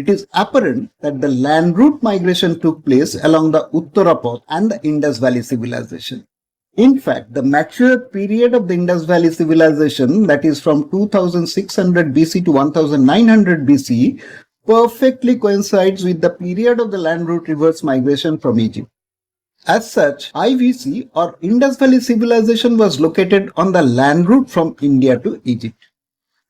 it is apparent that the land route migration took place along the Uttarapath and the Indus Valley civilization. In fact, the matriarch period of the Indus Valley civilization, that is from 2600 BC to 1900 BC, perfectly coincides with the period of the land route reverse migration from Egypt. As such, IVC or Indus Valley civilization was located on the land route from India to Egypt.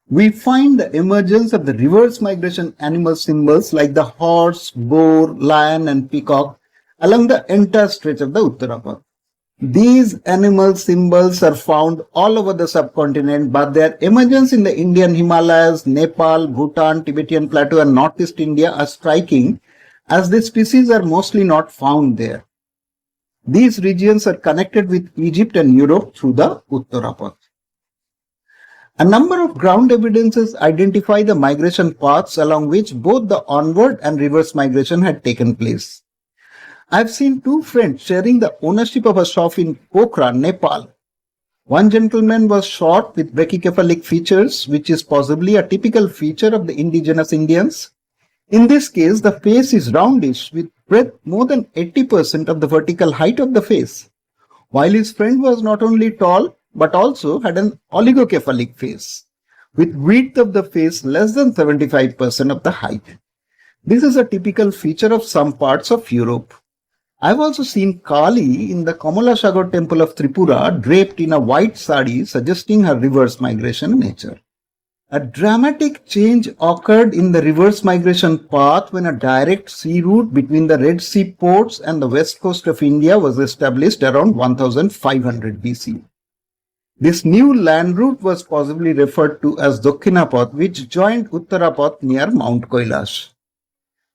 We find the emergence of the reverse migration animal symbols like the horse, boar, lion and peacock along the entire stretch of the Uttarapath. These animal symbols are found all over the subcontinent, but their emergence in the Indian Himalayas, Nepal, Bhutan, Tibetan Plateau and Northeast India are striking, as these species are mostly not found there. These regions are connected with Egypt and Europe through the Uttarapath. A number of ground evidences identify the migration paths along which both the onward and reverse migration had taken place. I have seen two friends sharing the ownership of a shop in Pokhara, Nepal. One gentleman was short with brachycephalic features, which is possibly a typical feature of the indigenous Indians. In this case, the face is roundish with breadth more than 80% of the vertical height of the face, while his friend was not only tall but also had an oligocephalic face, with width of the face less than 75% of the height. This is a typical feature of some parts of Europe. I have also seen Kali in the Kamalasagar temple of Tripura draped in a white sari, suggesting her reverse migration nature. A dramatic change occurred in the reverse migration path when a direct sea route between the Red Sea ports and the west coast of India was established around 1500 BC. This new land route was possibly referred to as Dakshinapath, which joined Uttarapath near Mount Kailash.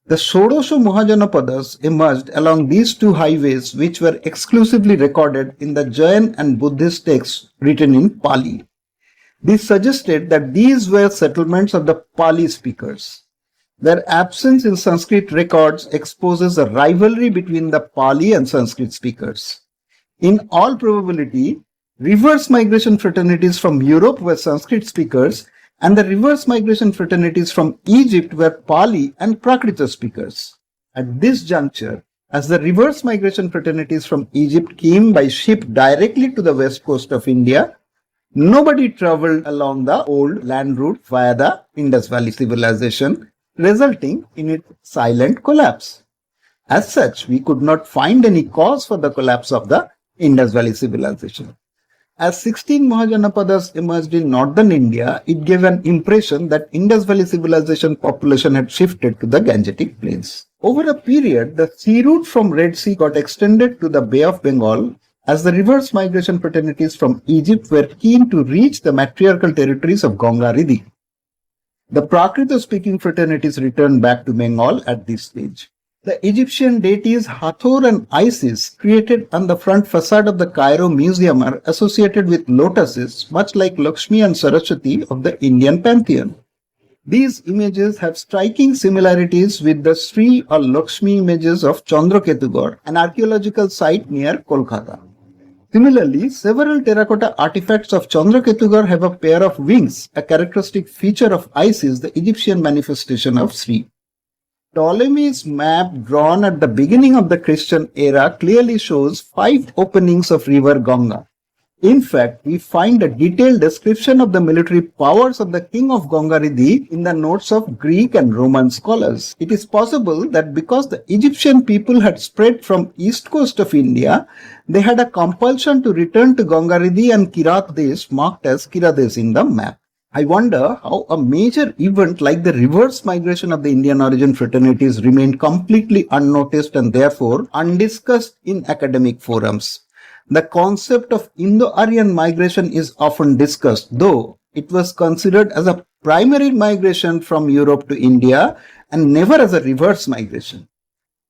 The Shodosha Mahajanapadas emerged along these two highways, which were exclusively recorded in the Jain and Buddhist texts written in Pali. This suggested that these were settlements of the Pali speakers. Their absence in Sanskrit records exposes a rivalry between the Pali and Sanskrit speakers. In all probability, reverse migration fraternities from Europe were Sanskrit speakers, and the reverse migration fraternities from Egypt were Pali and Prakrita speakers. At this juncture, as the reverse migration fraternities from Egypt came by ship directly to the west coast of India, nobody traveled along the old land route via the Indus Valley civilization, resulting in its silent collapse. As such, we could not find any cause for the collapse of the Indus Valley civilization. As 16 Mahajanapadas emerged in northern India, it gave an impression that Indus Valley civilization population had shifted to the Gangetic plains. Over a period, the sea route from Red Sea got extended to the Bay of Bengal, as the reverse migration fraternities from Egypt were keen to reach the matriarchal territories of Gangaridhi. The Prakrita-speaking fraternities returned back to Bengal at this stage. The Egyptian deities Hathor and Isis created on the front facade of the Cairo Museum are associated with lotuses, much like Lakshmi and Saraswati of the Indian pantheon. These images have striking similarities with the Sri or Lakshmi images of Chandraketugarh, an archaeological site near Kolkata. Similarly, several terracotta artifacts of Chandraketugarh have a pair of wings, a characteristic feature of Isis, the Egyptian manifestation of Sri. Ptolemy's map drawn at the beginning of the Christian era clearly shows 5 openings of river Ganga. In fact, we find a detailed description of the military powers of the king of Gangaridhi in the notes of Greek and Roman scholars. It is possible that because the Egyptian people had spread from east coast of India, they had a compulsion to return to Gangaridhi and Kirat Desh, marked as Kiradesh in the map. I wonder how a major event like the reverse migration of the Indian origin fraternities remained completely unnoticed and therefore undiscussed in academic forums. The concept of Indo-Aryan migration is often discussed, though it was considered as a primary migration from Europe to India and never as a reverse migration.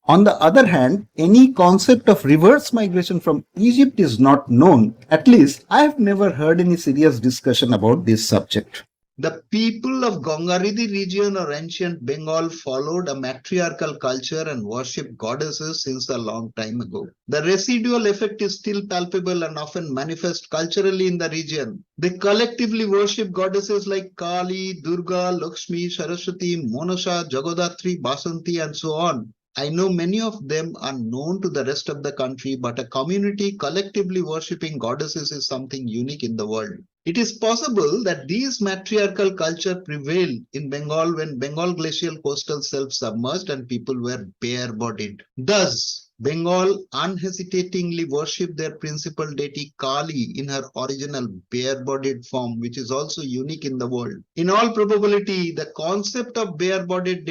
On the other hand, any concept of reverse migration from Egypt is not known. At least, I have never heard any serious discussion about this subject. The people of Gangaridhi region or ancient Bengal followed a matriarchal culture and worshipped goddesses since a long time ago. The residual effect is still palpable and often manifest culturally in the region. They collectively worship goddesses like Kali, Durga, Lakshmi, Saraswati, Monasa, Jagadhatri, Basanti, and so on. I know many of them are known to the rest of the country, but a community collectively worshipping goddesses is something unique in the world. It is possible that these matriarchal culture prevailed in Bengal when Bengal glacial coastal self-submerged and people were bare-bodied. Thus, Bengal unhesitatingly worshipped their principal deity Kali in her original bare-bodied form, which is also unique in the world. In all probability, the concept of bare-bodied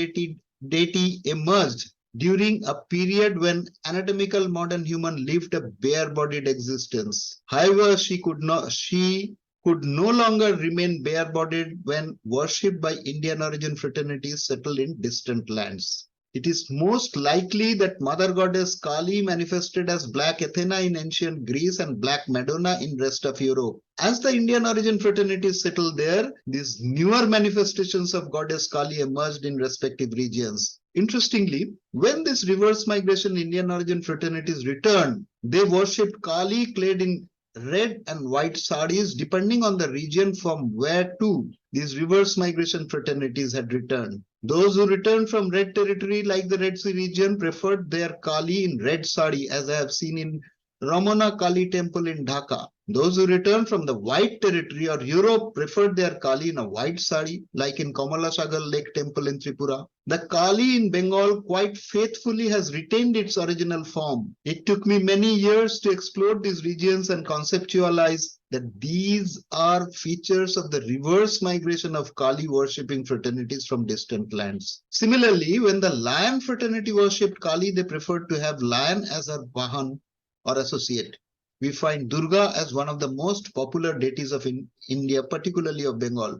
deity emerged during a period when anatomical modern human lived a bare-bodied existence. However, she could no longer remain bare-bodied when worshipped by Indian origin fraternities settled in distant lands. It is most likely that Mother Goddess Kali manifested as Black Athena in ancient Greece and Black Madonna in rest of Europe. As the Indian origin fraternities settled there, these newer manifestations of Goddess Kali emerged in respective regions. Interestingly, when this reverse migration Indian origin fraternities returned, they worshipped Kali clad in red and white saris depending on the region from where to these reverse migration fraternities had returned. Those who returned from red territory like the Red Sea region preferred their Kali in red sari, as I have seen in Ramana Kali temple in Dhaka. Those who returned from the white territory or Europe preferred their Kali in a white sari, like in Kamalasagar Lake temple in Tripura. The Kali in Bengal quite faithfully has retained its original form. It took me many years to explore these regions and conceptualize that these are features of the reverse migration of Kali worshipping fraternities from distant lands. Similarly, when the lion fraternity worshipped Kali, they preferred to have lion as her Vahan or associate. We find Durga as one of the most popular deities of India, particularly of Bengal.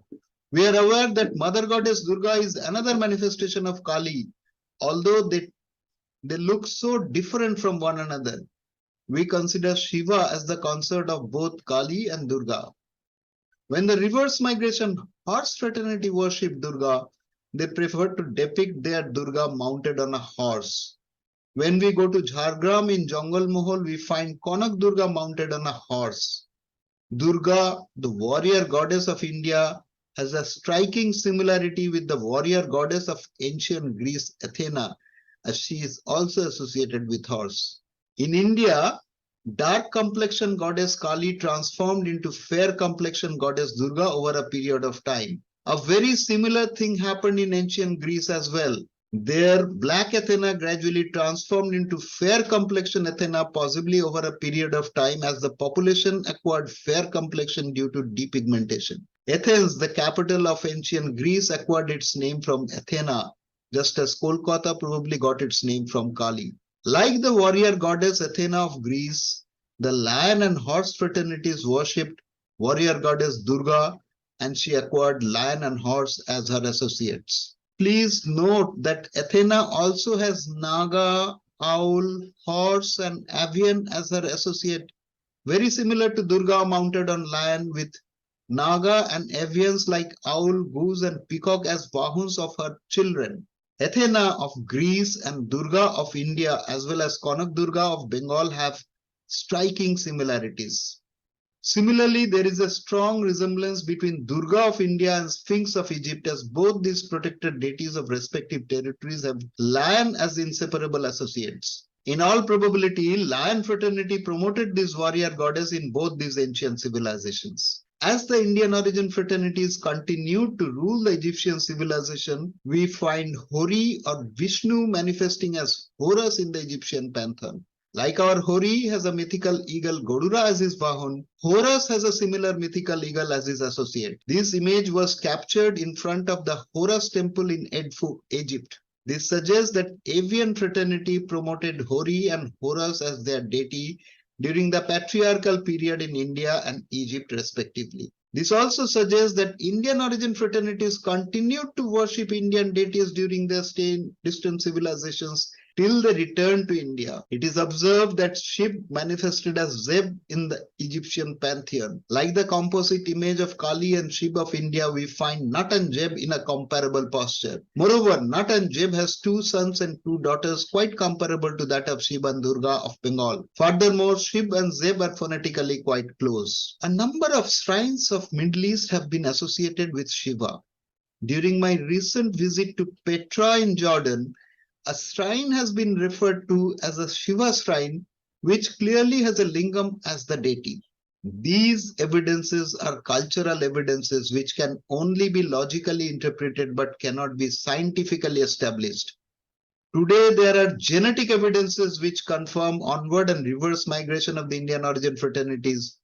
We are aware that Mother Goddess Durga is another manifestation of Kali, although they look so different from one another. We consider Shiva as the consort of both Kali and Durga. When the reverse migration horse fraternity worshipped Durga, they preferred to depict their Durga mounted on a horse. When we go to Jhargram in Jangal Mahal, we find Kanak Durga mounted on a horse. Durga, the warrior goddess of India, has a striking similarity with the warrior goddess of ancient Greece, Athena, as she is also associated with horse. In India, dark complexion goddess Kali transformed into fair complexion goddess Durga over a period of time. A very similar thing happened in ancient Greece as well. There, Black Athena gradually transformed into fair complexion Athena, possibly over a period of time as the population acquired fair complexion due to depigmentation. Athens, the capital of ancient Greece, acquired its name from Athena, just as Kolkata probably got its name from Kali. Like the warrior goddess Athena of Greece, the lion and horse fraternities worshipped warrior goddess Durga, and she acquired lion and horse as her associates. Please note that Athena also has Naga, owl, horse, and avian as her associate, very similar to Durga mounted on lion, with Naga and avians like owl, goose, and peacock as vahuns of her children. Athena of Greece and Durga of India, as well as Kanak Durga of Bengal, have striking similarities. Similarly, there is a strong resemblance between Durga of India and Sphinx of Egypt, as both these protected deities of respective territories have lion as inseparable associates. In all probability, lion fraternity promoted this warrior goddess in both these ancient civilizations. As the Indian origin fraternities continued to rule the Egyptian civilization, we find Hori or Vishnu manifesting as Horus in the Egyptian pantheon. Like our Hori has a mythical eagle Godura as his Vahun, Horus has a similar mythical eagle as his associate. This image was captured in front of the Horus temple in Edfu, Egypt. This suggests that avian fraternity promoted Hori and Horus as their deity during the patriarchal period in India and Egypt respectively. This also suggests that Indian origin fraternities continued to worship Indian deities during their stay in distant civilizations till they returned to India. It is observed that Shiv manifested as Zeb in the Egyptian pantheon. Like the composite image of Kali and Shiv of India, we find Nat and Jeb in a comparable posture. Moreover, Nat and Jeb has 2 sons and 2 daughters quite comparable to that of Shiv and Durga of Bengal. Furthermore, Shiv and Zeb are phonetically quite close. A number of shrines of Middle East have been associated with Shiva. During my recent visit to Petra in Jordan, a shrine has been referred to as a Shiva shrine, which clearly has a lingam as the deity. These evidences are cultural evidences which can only be logically interpreted but cannot be scientifically established. Today, there are genetic evidences which confirm onward and reverse migration of the Indian origin fraternities